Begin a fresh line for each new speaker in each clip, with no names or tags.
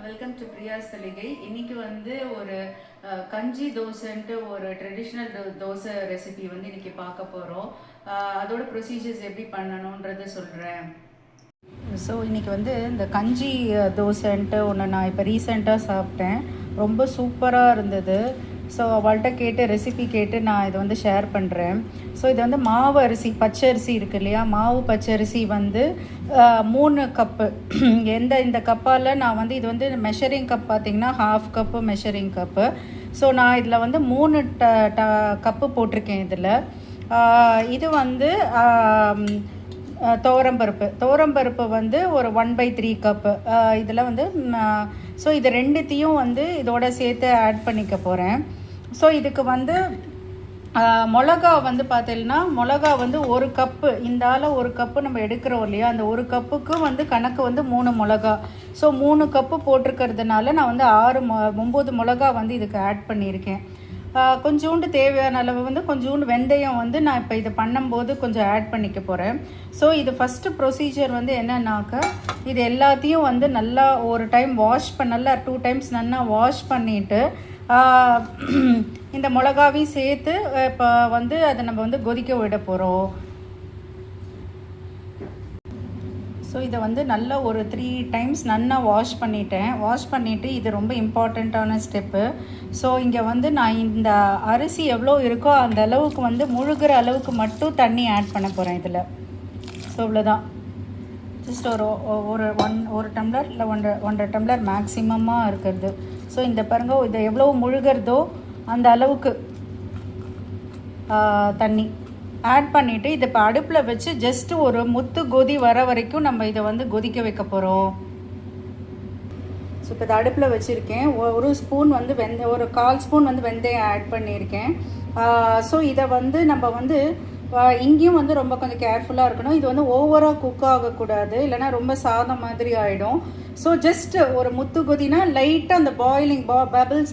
Welcome to பிரியாஸ் தலிகை. இன்னைக்கு வந்து ஒரு கஞ்சி தோசைன்ட்டு ஒரு ட்ரெடிஷ்னல் தோசை ரெசிபி வந்து இன்னைக்கு பார்க்க போகிறோம். அதோட ப்ரொசீஜர்ஸ் எப்படி பண்ணணுன்றதை சொல்கிறேன். ஸோ இன்றைக்கி வந்து இந்த கஞ்சி தோசைன்ட்டு ஒன்று நான் இப்போ ரீசெண்டாக சாப்பிட்டேன். ரொம்ப சூப்பராக இருந்தது. ஸோ அவள்கிட்ட கேட்டு ரெசிபி கேட்டு நான் இதை வந்து ஷேர் பண்ணுறேன். ஸோ இது வந்து மாவு அரிசி பச்சரிசி இருக்குது இல்லையா, மாவு பச்சரிசி வந்து 3 கப்பு. இந்த கப்பால் நான் வந்து இது வந்து மெஷரிங் கப் பார்த்திங்கன்னா 1/2 கப்பு மெஷரிங் கப்பு. ஸோ நான் இதில் வந்து 3 கப்பு போட்டிருக்கேன். இதில் இது வந்து துவரம்பருப்பு வந்து ஒரு 1/3 கப்பு. இதில் வந்து ஸோ இது ரெண்டுத்தையும் வந்து இதோட சேர்த்து ஆட் பண்ணிக்க போகிறேன். ஸோ இதுக்கு வந்து மிளகா வந்து பார்த்தீங்கன்னா மிளகா வந்து 1 கப்பு, இந்த ஆள் 1 கப்பு நம்ம எடுக்கிறோம் இல்லையா, அந்த 1 கப்புக்கு வந்து கணக்கு வந்து 3 மிளகா. ஸோ 3 கப்பு போட்டிருக்கிறதுனால நான் வந்து 9 மிளகா வந்து இதுக்கு ஆட் பண்ணியிருக்கேன். கொஞ்சோண்டு தேவையான அளவு வந்து கொஞ்சோண்டு வெந்தயம் வந்து நான் இப்போ இது பண்ணும்போது கொஞ்சம் ஆட் பண்ணிக்க போகிறேன். ஸோ இது ஃபஸ்ட்டு ப்ரொசீஜர் வந்து என்னன்னாக்கா, இது எல்லாத்தையும் வந்து நல்லா ஒரு டைம் நல்லா 2 டைம்ஸ் நல்லா வாஷ் பண்ணிவிட்டு இந்த மிளகாவையும் சேர்த்து இப்போ வந்து அதை நம்ம வந்து கொதிக்க விட போகிறோம். ஸோ இதை வந்து நல்லா ஒரு 3 டைம்ஸ் நல்லா வாஷ் பண்ணிவிட்டு இது ரொம்ப இம்பார்ட்டண்ட்டான ஸ்டெப்பு. ஸோ இங்கே வந்து நான் இந்த அரிசி எவ்வளோ இருக்கோ அந்த அளவுக்கு வந்து முழுகிற அளவுக்கு மட்டும் தண்ணி ஆட் பண்ண போகிறேன் இதில். ஸோ இவ்வளோதான், ஜஸ்ட் ஒரு டம்ளர் இல்லை 1.5 டம்ளர் மேக்ஸிமமாக இருக்கிறது. ஸோ இந்த பாருங்க, இதை எவ்வளோ முழுகிறதோ அந்த அளவுக்கு தண்ணி ஆட் பண்ணிவிட்டு இதை இப்போ அடுப்பில் வச்சு ஜஸ்ட்டு ஒரு முத்து கொதி வர வரைக்கும் நம்ம இதை வந்து கொதிக்க வைக்க போகிறோம். ஸோ இப்போ இதை அடுப்பில் வச்சுருக்கேன். ஒரு ஸ்பூன் வந்து ஒரு 1/4 ஸ்பூன் வந்து வெந்தயம் ஆட் பண்ணியிருக்கேன். ஸோ இதை வந்து நம்ம வந்து இங்கேயும் வந்து ரொம்ப கொஞ்சம் கேர்ஃபுல்லாக இருக்கணும். இது வந்து ஓவராக குக் ஆகக்கூடாது, இல்லைனா ரொம்ப சாதம் மாதிரி ஆகிடும். ஸோ ஜஸ்ட் ஒரு முத்து கொதினா லைட்டாக அந்த பாயிலிங்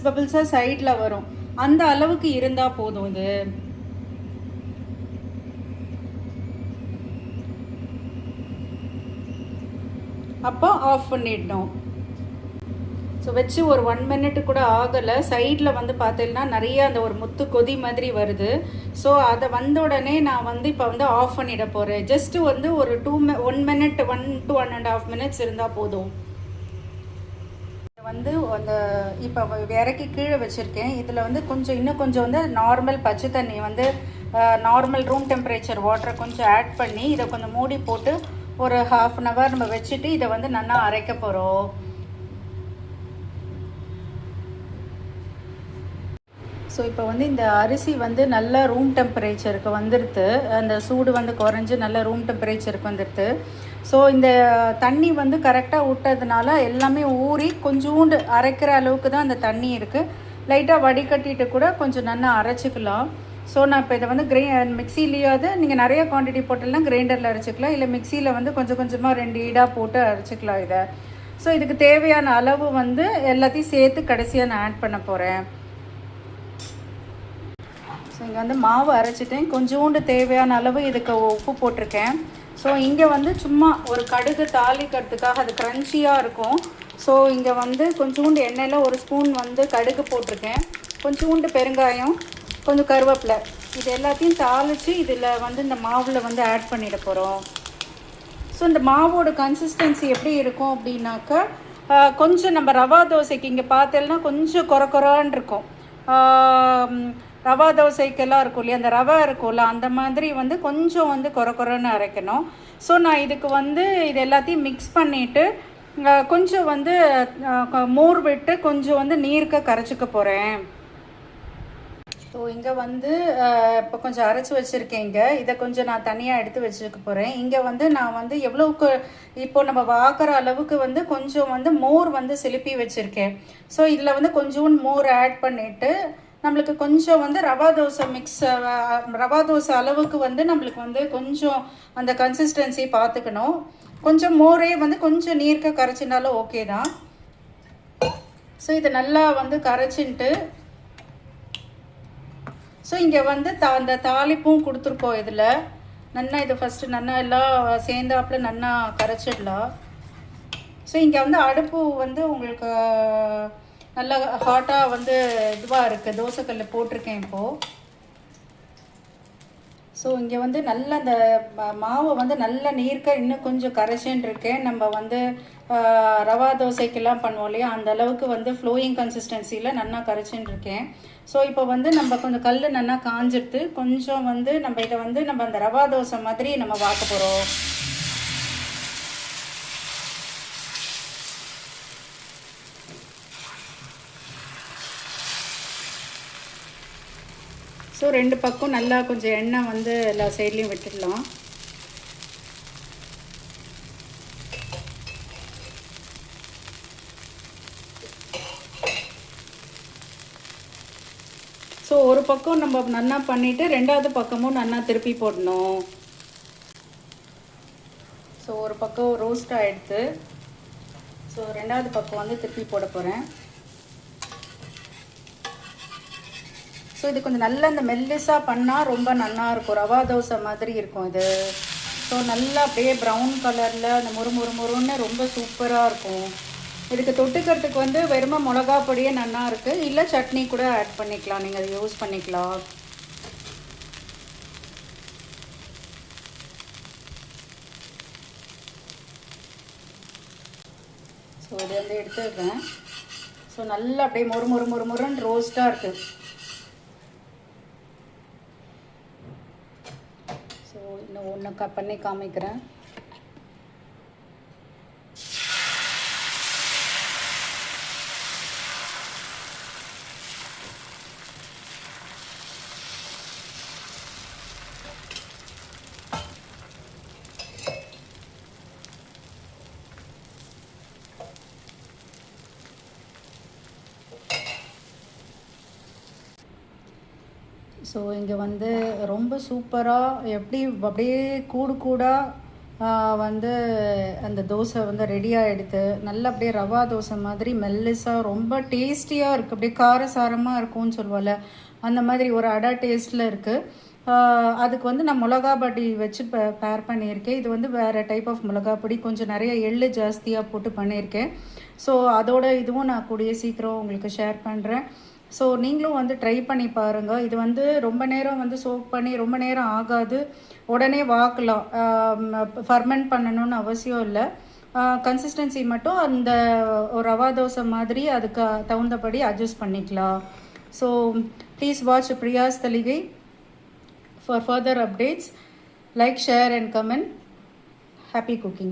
பபிள்ஸாக சைடில் வரும், அந்த அளவுக்கு இருந்தால் போதும். இது அப்போ ஆஃப் பண்ணிடணும். ஸோ வச்சு ஒரு 1 மினிட் கூட ஆகலை. சைடில் வந்து பார்த்தீங்கன்னா நிறைய அந்த ஒரு முத்து கொதி மாதிரி வருது. ஸோ அதை வந்த உடனே நான் வந்து இப்போ வந்து ஆஃப் பண்ணிட போகிறேன். ஜஸ்ட்டு வந்து ஒரு 1 மினிட் 1 to 1.5 மினிட்ஸ் இருந்தால் போதும். வந்து அந்த இப்போ இறக்கி கீழே வச்சுருக்கேன். இதில் வந்து இன்னும் கொஞ்சம் வந்து நார்மல் பச்சை தண்ணி வந்து நார்மல் ரூம் டெம்பரேச்சர் வாட்டரை கொஞ்சம் ஆட் பண்ணி இதை கொஞ்சம் மூடி போட்டு ஒரு 1/2 hour நம்ம வச்சுட்டு இதை வந்து நல்லா அரைக்க போகிறோம். ஸோ இப்போ வந்து இந்த அரிசி வந்து நல்லா ரூம் டெம்பரேச்சருக்கு வந்துடுது, அந்த சூடு வந்து குறைஞ்சி நல்லா ரூம் டெம்பரேச்சருக்கு வந்துடுது. ஸோ இந்த தண்ணி வந்து கரெக்டாக விட்டதுனால எல்லாமே ஊறி கொஞ்சோண்டு அரைக்கிற அளவுக்கு தான் அந்த தண்ணி இருக்குது. லைட்டாக வடிகட்டிட்டு கூட கொஞ்சம் நல்லா அரைச்சிக்கலாம். ஸோ நான் இப்போ இதை வந்து மிக்சிலேயாவது நீங்கள் நிறைய குவான்டிட்டி போட்டெல்லாம் கிரைண்டரில் அரைச்சிக்கலாம், இல்லை மிக்சியில் வந்து கொஞ்சம் கொஞ்சமாக 2 ஈடாக போட்டு அரைச்சிக்கலாம் இதை. ஸோ இதுக்கு தேவையான அளவு வந்து எல்லாத்தையும் சேர்த்து கடைசியாக நான் ஆட் பண்ண போகிறேன். ஸோ இங்கே வந்து மாவு அரைச்சிட்டேன், கொஞ்சோண்டு தேவையான அளவு இதுக்கு உப்பு போட்டிருக்கேன். ஸோ இங்கே வந்து சும்மா ஒரு கடுகு தாளிக்கிறதுக்காக அது க்ரன்ச்சியாக இருக்கும். ஸோ இங்கே வந்து கொஞ்சோண்டு எண்ணெயில் 1 ஸ்பூன் வந்து கடுகு போட்டிருக்கேன், கொஞ்சோண்டு பெருங்காயம், கொஞ்சம் கருவேப்பிலை, இது எல்லாத்தையும் தாளித்து இதில் வந்து இந்த மாவில் வந்து ஆட் பண்ணிட போகிறோம். ஸோ இந்த மாவோட கன்சிஸ்டன்சி எப்படி இருக்கும் அப்படின்னாக்கா, கொஞ்சம் நம்ம ரவா தோசைக்கு இங்கே பார்த்தேன்னா கொஞ்சம் கொரன்னு இருக்கும். ரவா தோசைக்கெல்லாம் இருக்கும் இல்லையா, அந்த ரவை இருக்கும்ல, அந்த மாதிரி வந்து கொஞ்சம் வந்து கொரன்னு அரைக்கணும். ஸோ நான் இதுக்கு வந்து இது எல்லாத்தையும் மிக்ஸ் பண்ணிவிட்டு கொஞ்சம் வந்து மோர் விட்டு கொஞ்சம் வந்து நீர்க்க கரைச்சிக்க போகிறேன். ஸோ இங்கே வந்து இப்போ கொஞ்சம் அரைச்சி வச்சுருக்கேன். இதை கொஞ்சம் நான் தனியாக எடுத்து வச்சுக்க போகிறேன். இங்கே வந்து நான் வந்து எவ்வளோக்கு இப்போ நம்ம வாக்குற அளவுக்கு வந்து கொஞ்சம் வந்து மோர் வந்து சிலுப்பி வச்சுருக்கேன். ஸோ இதில் வந்து கொஞ்சோண்டு மோர் ஆட் பண்ணிவிட்டு நம்மளுக்கு கொஞ்சம் வந்து ரவா தோசை அளவுக்கு வந்து நம்மளுக்கு வந்து கொஞ்சம் அந்த கன்சிஸ்டன்சி பார்த்துக்கணும். கொஞ்சம் மோரே வந்து கொஞ்சம் நீர்க்க கரைச்சினாலும் ஓகே தான். ஸோ இதை நல்லா வந்து கரைச்சின்ட்டு ஸோ இங்கே வந்து அந்த தாளிப்பும் கொடுத்துருக்கோம். இதில் நல்லா இதை ஃபஸ்ட்டு நல்லா எல்லாம் சேர்ந்தாப்புல நல்லா கரைச்சிடலாம். ஸோ ஸோ இங்கே வந்து அடுப்பு வந்து உங்களுக்கு நல்லா ஹாட்டாக வந்து இதுவாக இருக்குது, தோசைக்கல்ல போட்டிருக்கேன் இப்போது. ஸோ இங்கே வந்து நல்ல அந்த மாவை வந்து நல்ல நீர்க்க இன்னும் கொஞ்சம் கரைச்சேன் இருக்கேன். நம்ம வந்து ரவா தோசைக்கெல்லாம் பண்ணுவோம் இல்லையா, அந்த அளவுக்கு வந்து ஃப்ளோயிங் கன்சிஸ்டன்சியில் நல்லா கரைச்சின்னு இருக்கேன். ஸோ இப்போ வந்து நம்ம கொஞ்சம் கல் நல்லா காஞ்சிடுத்து, கொஞ்சம் வந்து நம்ம இதை வந்து நம்ம அந்த ரவா தோசை மாதிரி நம்ம வாக்க போகிறோம். ஸோ 2 பக்கம் நல்லா கொஞ்சம் எண்ணெய் வந்து எல்லா சைட்லேயும் விட்டுடலாம். ஸோ ஒரு பக்கம் நம்ம நல்லா பண்ணிவிட்டு 2வது பக்கமும் நல்லா திருப்பி போடணும். ஸோ ஒரு பக்கம் ரோஸ்ட் ஆகிடுது. ஸோ 2வது பக்கம் வந்து திருப்பி போட போகிறேன். ஸோ இது கொஞ்சம் நல்லா இந்த மெல்லிஸாக பண்ணால் ரொம்ப நல்லா இருக்கும், ரவா தோசை மாதிரி இருக்கும் இது. ஸோ நல்லா அப்படியே ப்ரௌன் கலரில் அந்த முறுமுறுன்னு ரொம்ப சூப்பராக இருக்கும். இதுக்கு தொட்டுக்கிறதுக்கு வந்து வெறும மிளகா பொடியே நல்லா இருக்குது, இல்லை சட்னி கூட ஆட் பண்ணிக்கலாம், நீங்கள் அதை யூஸ் பண்ணிக்கலாம். ஸோ இது வந்து எடுத்துடுறேன். ஸோ நல்லா அப்படியே முறுமுறுன்னு ரோஸ்ட்டாக இருக்குது. ஸோ இன்னும் ஒன்று பண்ணி காமிக்கிறேன். ஸோ இங்கே வந்து ரொம்ப சூப்பராக எப்படி அப்படியே கூடாக வந்து அந்த தோசை வந்து ரெடியாக எடுத்து நல்லா அப்படியே ரவா தோசை மாதிரி மெல்லிஸாக ரொம்ப டேஸ்டியாக இருக்குது. அப்படியே காரசாரமாக இருக்கும்னு சொல்லுவாள், அந்த மாதிரி ஒரு அடா டேஸ்ட்டில் இருக்குது. அதுக்கு வந்து நான் மிளகா பொடி வச்சு பேர் பண்ணியிருக்கேன். இது வந்து வேறு டைப் ஆஃப் மிளகா பொடி, கொஞ்சம் நிறைய எள்ளு ஜாஸ்தியாக போட்டு பண்ணியிருக்கேன். ஸோ அதோட இதுவும் நான் கூடிய சீக்கிரம் உங்களுக்கு ஷேர் பண்ணுறேன். ஸோ நீங்களும் வந்து ட்ரை பண்ணி பாருங்கள். இது வந்து ரொம்ப நேரம் வந்து சோக் பண்ணி ரொம்ப நேரம் ஆகாது, உடனே வாக்கலாம். ஃபர்மெண்ட் பண்ணணும்னு அவசியம் இல்லை. கன்சிஸ்டன்சி மட்டும் அந்த ஒரு ரவா தோசை மாதிரி அதுக்கு தகுந்தபடி அட்ஜஸ்ட் பண்ணிக்கலாம். ஸோ ப்ளீஸ் வாட்ச் பிரியாஸ் தலிகை for further updates. Like, share and comment. Happy cooking.